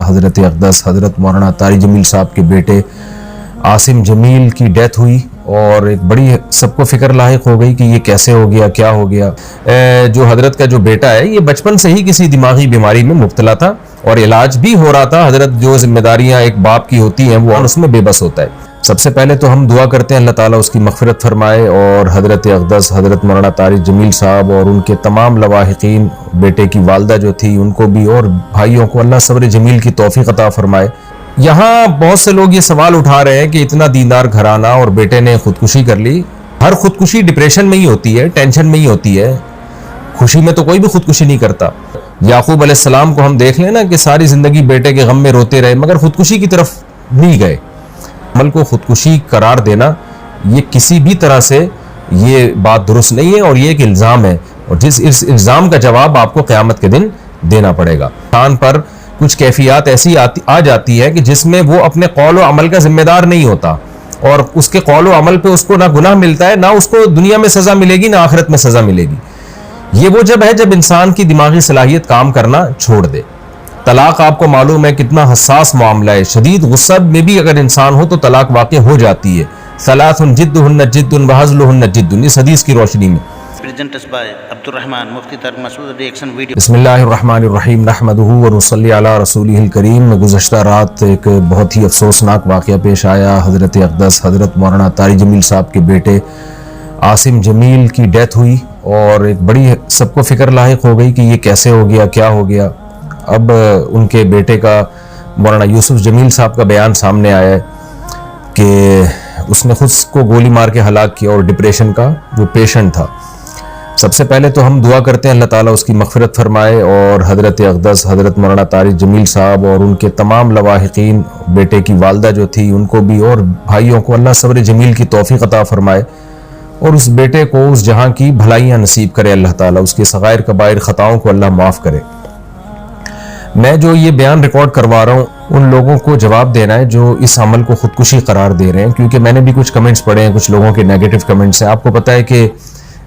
حضرت اقدس حضرت مولانا طارق جمیل صاحب کے بیٹے عاصم جمیل کی ڈیتھ ہوئی اور ایک بڑی سب کو فکر لاحق ہو گئی کہ یہ کیسے ہو گیا، کیا ہو گیا۔ جو حضرت کا جو بیٹا ہے یہ بچپن سے ہی کسی دماغی بیماری میں مبتلا تھا اور علاج بھی ہو رہا تھا۔ حضرت جو ذمہ داریاں ایک باپ کی ہوتی ہیں وہ اس میں بے بس ہوتا ہے۔ سب سے پہلے تو ہم دعا کرتے ہیں اللہ تعالیٰ اس کی مغفرت فرمائے اور حضرت اقدس حضرت مولانا طارق جمیل صاحب اور ان کے تمام لواحقین، بیٹے کی والدہ جو تھی ان کو بھی اور بھائیوں کو اللہ صبر جمیل کی توفیق عطا فرمائے۔ یہاں بہت سے لوگ یہ سوال اٹھا رہے ہیں کہ اتنا دیندار گھرانہ اور بیٹے نے خودکشی کر لی۔ ہر خودکشی ڈپریشن میں ہی ہوتی ہے، ٹینشن میں ہی ہوتی ہے، خوشی میں تو کوئی بھی خودکشی نہیں کرتا۔ یعقوب علیہ السلام کو ہم دیکھ لیں نا کہ ساری زندگی بیٹے کے غم میں روتے رہے مگر خودکشی کی طرف نہیں گئے۔ عمل کو خودکشی قرار دینا یہ کسی بھی طرح سے یہ بات درست نہیں ہے اور یہ ایک الزام ہے، اور اس الزام کا جواب آپ کو قیامت کے دن دینا پڑے گا۔ انسان پر کچھ کیفیات ایسی آ جاتی ہے کہ جس میں وہ اپنے قول و عمل کا ذمہ دار نہیں ہوتا اور اس کے قول و عمل پہ اس کو نہ گناہ ملتا ہے، نہ اس کو دنیا میں سزا ملے گی، نہ آخرت میں سزا ملے گی۔ یہ وہ جب ہے جب انسان کی دماغی صلاحیت کام کرنا چھوڑ دے۔ طلاق آپ کو معلوم ہے کتنا حساس معاملہ ہے، شدید غصہ میں بھی اگر انسان ہو تو طلاق واقع ہو جاتی ہے۔ ثلاث جدہن جد وہزلہن جد، اس حدیث کی روشنی میں۔ بسم اللہ الرحمن الرحیم، نحمدہ ونصلی علی رسولہ الکریم۔ گزشتہ رات ایک بہت ہی افسوسناک واقعہ پیش آیا۔ حضرت اقدس حضرت مولانا طارق جمیل صاحب کے بیٹے عاصم جمیل کی ڈیتھ ہوئی اور ایک بڑی سب کو فکر لاحق ہو گئی کہ یہ کیسے ہو گیا، کیا ہو گیا۔ اب ان کے بیٹے کا مولانا یوسف جمیل صاحب کا بیان سامنے آیا ہے کہ اس نے خود کو گولی مار کے ہلاک کیا اور ڈپریشن کا وہ پیشنٹ تھا۔ سب سے پہلے تو ہم دعا کرتے ہیں اللہ تعالیٰ اس کی مغفرت فرمائے اور حضرت اقدس حضرت مولانا طارق جمیل صاحب اور ان کے تمام لواحقین، بیٹے کی والدہ جو تھی ان کو بھی اور بھائیوں کو اللہ صبر جمیل کی توفیق عطا فرمائے اور اس بیٹے کو اس جہاں کی بھلائیاں نصیب کرے اللہ تعالیٰ، اس کے صغائر کبائر خطاؤں کو اللہ معاف کرے۔ میں جو یہ بیان ریکارڈ کروا رہا ہوں ان لوگوں کو جواب دینا ہے جو اس عمل کو خودکشی قرار دے رہے ہیں، کیونکہ میں نے بھی کچھ کمنٹس پڑھے ہیں، کچھ لوگوں کے نیگیٹو کمنٹس ہیں۔ آپ کو پتہ ہے کہ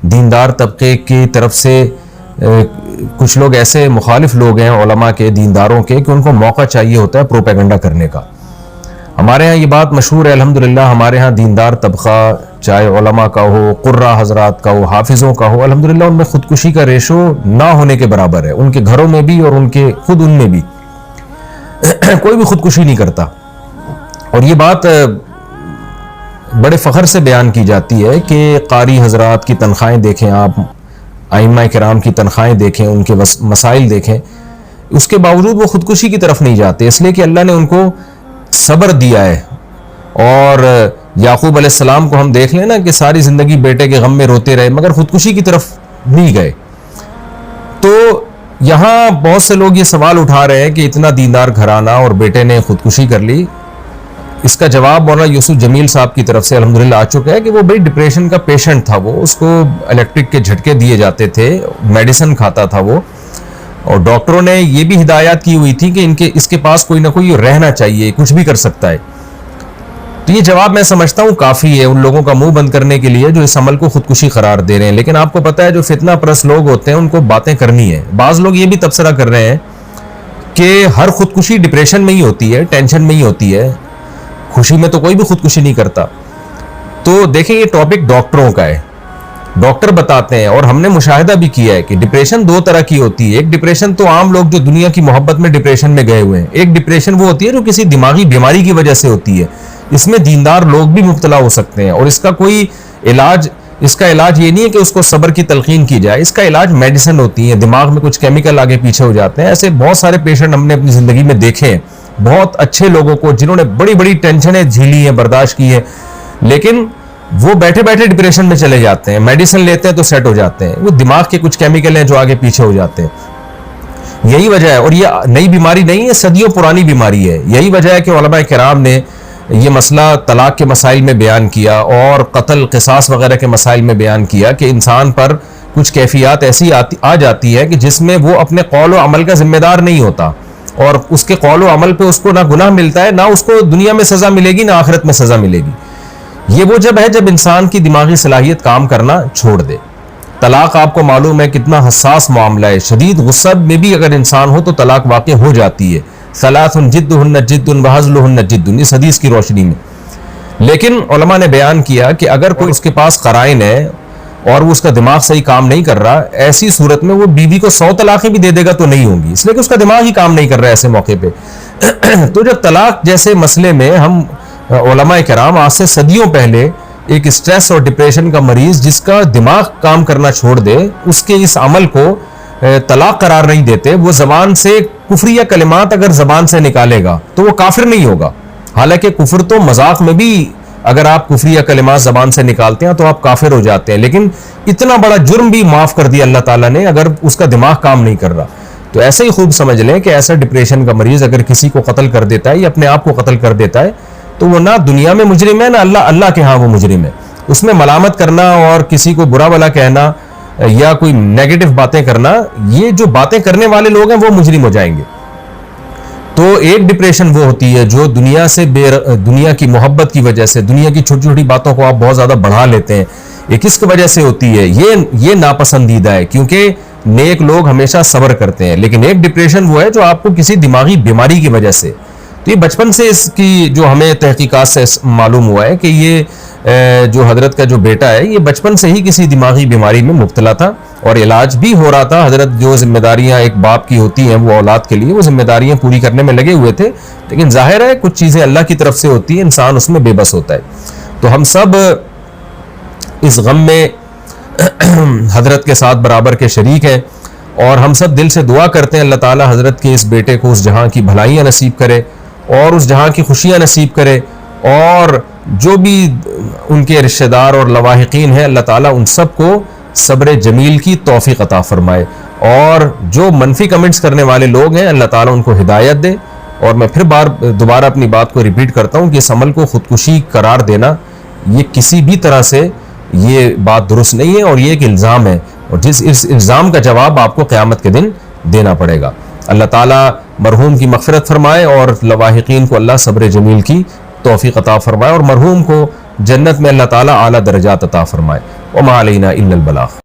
دیندار طبقے کی طرف سے کچھ لوگ ایسے مخالف لوگ ہیں علماء کے، دینداروں کے، کہ ان کو موقع چاہیے ہوتا ہے پروپیگنڈا کرنے کا۔ ہمارے ہاں یہ بات مشہور ہے الحمدللہ، ہمارے ہاں دیندار طبقہ چاہے علماء کا ہو، قرہ حضرات کا ہو، حافظوں کا ہو، الحمدللہ ان میں خودکشی کا ریشو نہ ہونے کے برابر ہے، ان کے گھروں میں بھی اور ان کے خود ان میں بھی کوئی بھی خودکشی نہیں کرتا۔ اور یہ بات بڑے فخر سے بیان کی جاتی ہے کہ قاری حضرات کی تنخواہیں دیکھیں آپ، ائمہ کرام کی تنخواہیں دیکھیں، ان کے مسائل دیکھیں، اس کے باوجود وہ خودکشی کی طرف نہیں جاتے، اس لیے کہ اللہ نے ان کو صبر دیا ہے۔ اور یعقوب علیہ السلام کو ہم دیکھ لیں نا کہ ساری زندگی بیٹے کے غم میں روتے رہے مگر خودکشی کی طرف نہیں گئے۔ تو یہاں بہت سے لوگ یہ سوال اٹھا رہے ہیں کہ اتنا دیندار گھرانہ اور بیٹے نے خودکشی کر لی۔ اس کا جواب مولانا یوسف جمیل صاحب کی طرف سے الحمدللہ آ چکا ہے کہ وہ بڑی ڈپریشن کا پیشنٹ تھا، وہ اس کو الیکٹرک کے جھٹکے دیے جاتے تھے، میڈیسن کھاتا تھا وہ، اور ڈاکٹروں نے یہ بھی ہدایات کی ہوئی تھی کہ اس کے پاس کوئی نہ کوئی رہنا چاہیے، کچھ بھی کر سکتا ہے۔ تو یہ جواب میں سمجھتا ہوں کافی ہے ان لوگوں کا منہ بند کرنے کے لیے جو اس عمل کو خودکشی قرار دے رہے ہیں۔ لیکن آپ کو پتہ ہے جو فتنہ پرست لوگ ہوتے ہیں ان کو باتیں کرنی ہے۔ بعض لوگ یہ بھی تبصرہ کر رہے ہیں کہ ہر خودکشی ڈپریشن میں ہی ہوتی ہے، ٹینشن میں ہی ہوتی ہے، خوشی میں تو کوئی بھی خودکشی نہیں کرتا۔ تو دیکھیں یہ ٹاپک ڈاکٹروں کا ہے، ڈاکٹر بتاتے ہیں اور ہم نے مشاہدہ بھی کیا ہے کہ ڈپریشن دو طرح کی ہوتی ہے۔ ایک ڈپریشن تو عام لوگ جو دنیا کی محبت میں ڈپریشن میں گئے ہوئے ہیں، ایک ڈپریشن وہ ہوتی ہے جو کسی دماغی بیماری کی وجہ سے ہوتی ہے، اس میں دیندار لوگ بھی مبتلا ہو سکتے ہیں اور اس کا کوئی علاج، اس کا علاج یہ نہیں ہے کہ اس کو صبر کی تلقین کی جائے، اس کا علاج میڈیسن ہوتی ہے، دماغ میں کچھ کیمیکل آگے پیچھے ہو جاتے ہیں۔ ایسے بہت سارے پیشنٹ ہم نے اپنی زندگی میں دیکھے ہیں، بہت اچھے لوگوں کو جنہوں نے بڑی بڑی ٹینشنیں جھیلی ہیں، برداشت کی ہیں، لیکن وہ بیٹھے بیٹھے ڈپریشن میں چلے جاتے ہیں، میڈیسن لیتے ہیں تو سیٹ ہو جاتے ہیں، وہ دماغ کے کچھ کیمیکل ہیں جو آگے پیچھے ہو جاتے ہیں۔ یہی وجہ ہے، اور یہ نئی بیماری نہیں ہے، صدیوں پرانی بیماری ہے۔ یہی وجہ ہے کہ علماء کرام نے یہ مسئلہ طلاق کے مسائل میں بیان کیا اور قتل قصاص وغیرہ کے مسائل میں بیان کیا کہ انسان پر کچھ کیفیات ایسی آ جاتی ہے کہ جس میں وہ اپنے قول و عمل کا ذمہ دار نہیں ہوتا اور اس کے قول و عمل پہ اس کو نہ گناہ ملتا ہے، نہ اس کو دنیا میں سزا ملے گی، نہ آخرت میں سزا ملے گی۔ یہ وہ جب ہے جب انسان کی دماغی صلاحیت کام کرنا چھوڑ دے۔ طلاق آپ کو معلوم ہے کتنا حساس معاملہ ہے، شدید غصہ میں بھی اگر انسان ہو تو طلاق واقع ہو جاتی ہے۔ ثلاث جدہن جد وہزلہن جد، اس حدیث کی روشنی میں. لیکن علماء نے بیان کیا کہ اگر کوئی اس کے پاس قرائن ہے اور وہ اس کا دماغ صحیح کام نہیں کر رہا، ایسی صورت میں وہ بیوی کو 100 طلاقیں بھی دے دے گا تو نہیں ہوں گی، اس لیے کہ اس کا دماغ ہی کام نہیں کر رہا ہے ایسے موقع پہ. تو جب طلاق جیسے مسئلے میں ہم علماء کرام آج سے صدیوں پہلے ایک اسٹریس اور ڈپریشن کا مریض جس کا دماغ کام کرنا چھوڑ دے، اس کے اس عمل کو طلاق قرار نہیں دیتے، وہ زبان سے کفریہ کلمات اگر زبان سے نکالے گا تو وہ کافر نہیں ہوگا. حالانکہ کفر تو مذاق میں بھی اگر آپ کفریہ کلمات زبان سے نکالتے ہیں تو آپ کافر ہو جاتے ہیں، لیکن اتنا بڑا جرم بھی معاف کر دیا اللہ تعالیٰ نے اگر اس کا دماغ کام نہیں کر رہا. تو ایسے ہی خوب سمجھ لیں کہ ایسا ڈپریشن کا مریض اگر کسی کو قتل کر دیتا ہے یا اپنے آپ کو قتل کر دیتا ہے تو وہ نہ دنیا میں مجرم ہے نہ اللہ کے ہاں وہ مجرم ہے. اس میں ملامت کرنا اور کسی کو برا بھلا کہنا یا کوئی نیگیٹو باتیں کرنا، یہ جو باتیں کرنے والے لوگ ہیں وہ مجرم ہو جائیں گے. تو ایک ڈپریشن وہ ہوتی ہے جو دنیا سے دنیا کی محبت کی وجہ سے دنیا کی چھوٹی چھوٹی باتوں کو آپ بہت زیادہ بڑھا لیتے ہیں، یہ کس کی وجہ سے ہوتی ہے؟ یہ ناپسندیدہ ہے، کیونکہ نیک لوگ ہمیشہ صبر کرتے ہیں. لیکن ایک ڈپریشن وہ ہے جو آپ کو کسی دماغی بیماری کی وجہ سے، تو یہ بچپن سے اس کی جو ہمیں تحقیقات سے معلوم ہوا ہے کہ یہ جو حضرت کا جو بیٹا ہے یہ بچپن سے ہی کسی دماغی بیماری میں مبتلا تھا اور علاج بھی ہو رہا تھا. حضرت جو ذمہ داریاں ایک باپ کی ہوتی ہیں وہ اولاد کے لیے وہ ذمہ داریاں پوری کرنے میں لگے ہوئے تھے، لیکن ظاہر ہے کچھ چیزیں اللہ کی طرف سے ہوتی ہیں، انسان اس میں بے بس ہوتا ہے. تو ہم سب اس غم میں حضرت کے ساتھ برابر کے شریک ہیں اور ہم سب دل سے دعا کرتے ہیں اللہ تعالی حضرت کے اس بیٹے کو اس جہاں کی بھلائیاں نصیب کرے اور اس جہاں کی خوشیاں نصیب کرے، اور جو بھی ان کے رشتہ دار اور لواحقین ہیں اللہ تعالیٰ ان سب کو صبر جمیل کی توفیق عطا فرمائے، اور جو منفی کمنٹس کرنے والے لوگ ہیں اللہ تعالیٰ ان کو ہدایت دے. اور میں پھر دوبارہ اپنی بات کو ریپیٹ کرتا ہوں کہ اس عمل کو خودکشی قرار دینا یہ کسی بھی طرح سے یہ بات درست نہیں ہے اور یہ ایک الزام ہے، اور اس الزام کا جواب آپ کو قیامت کے دن دینا پڑے گا. اللہ تعالیٰ مرحوم کی مغفرت فرمائے اور لواحقین کو اللہ صبر جمیل کی توفیق عطا فرمائے اور مرحوم کو جنت میں اللہ تعالیٰ اعلیٰ درجات عطا فرمائے. وما علینا الا البلاغ.